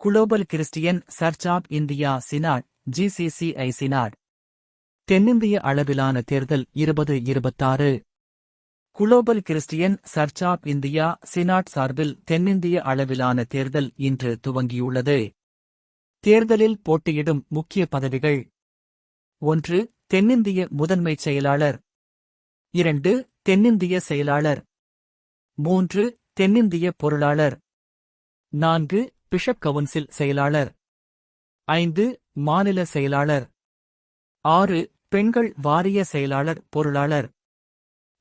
Global Christian church of India synod GCCI synod. தென்னிந்திய அளவிலான தேர்தல் 2026. Global Christian church of India synod சார்பில் தென்னிந்திய அளவிலான தேர்தல் இன்று துவங்கியுள்ளது. தேர்தலில் போட்டியிடும் முக்கிய பதவிகள்: 1. தென்னிந்திய முதன்மைச் செயலாளர். 2. தென்னிந்திய செயலாளர். 3. தென்னிந்திய பொருளாளர். 4. பிஷப் கவுன்சில் செயலாளர். 5. மாநில செயலாளர். 6. பெண்கள் வாரிய செயலாளர் பொருளாளர்.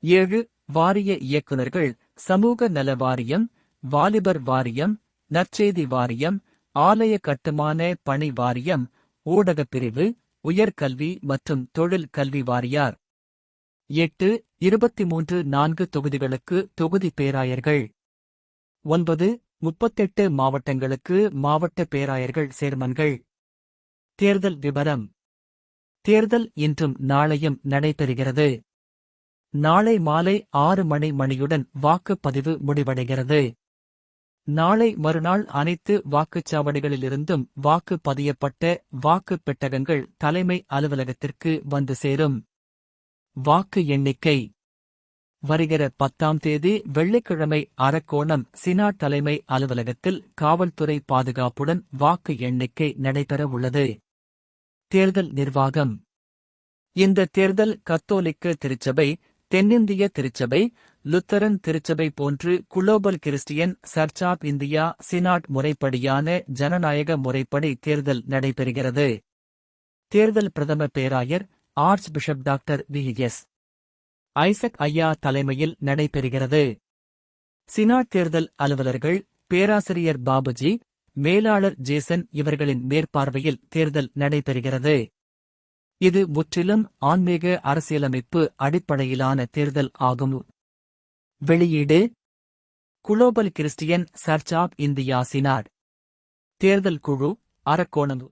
7. வாரிய இயக்குநர்கள்: சமூக நல வாரியம், வாலிபர் வாரியம், நற்செய்தி வாரியம், ஆலய கட்டுமான பணி வாரியம், ஊடகப் பிரிவு, உயர்கல்வி மற்றும் தொழில் கல்வி வாரியார். 8. 23 4 தொகுதிகளுக்கு தொகுதி பேராயர்கள். 9. 38 மாவட்டங்களுக்கு மாவட்ட பேராயர்கள் சேர்மன்கள். தேர்தல் விபரம். தேர்தல் இன்றும் நாளையும் நடைபெறுகிறது. நாளை மாலை 6 மணியுடன் வாக்குப்பதிவு முடிவடைகிறது. நாளை மறுநாள் அனைத்து வாக்குச்சாவடிகளிலிருந்தும் வாக்கு பதியப்பட்ட வாக்குப் பெட்டகங்கள் தலைமை அலுவலகத்திற்கு வந்து சேரும். வாக்கு எண்ணிக்கை வருகிற 10ஆம் தேதி வெள்ளிக்கிழமை அரக்கோணம் சினாட் தலைமை அலுவலகத்தில் காவல்துறை பாதுகாப்புடன் வாக்கு எண்ணிக்கை நடைபெற உள்ளது. தேர்தல் நிர்வாகம். இந்த தேர்தல் கத்தோலிக்க திருச்சபை, தென்னிந்திய திருச்சபை, லுத்தரன் திருச்சபை போன்று global Christian church of India synod முறைப்படியான ஜனநாயக முறைப்படி தேர்தல் நடைபெறுகிறது. தேர்தல் பிரதம பேராயர் arch bishop doctor VS Isaac ஐயா தலைமையில் நடைபெறுகிறது. சினாட் தேர்தல் அலுவலர்கள் பேராசிரியர் பாபுஜி, மேலாளர் ஜேசன் இவர்களின் மேற்பார்வையில் தேர்தல் நடைபெறுகிறது. இது முற்றிலும் ஆன்மீக அரசியலமைப்பு அடிப்படையிலான தேர்தல் ஆகும். வெளியீடு: global Christian church of India synod. தேர்தல் குழு அரக்கோணம்.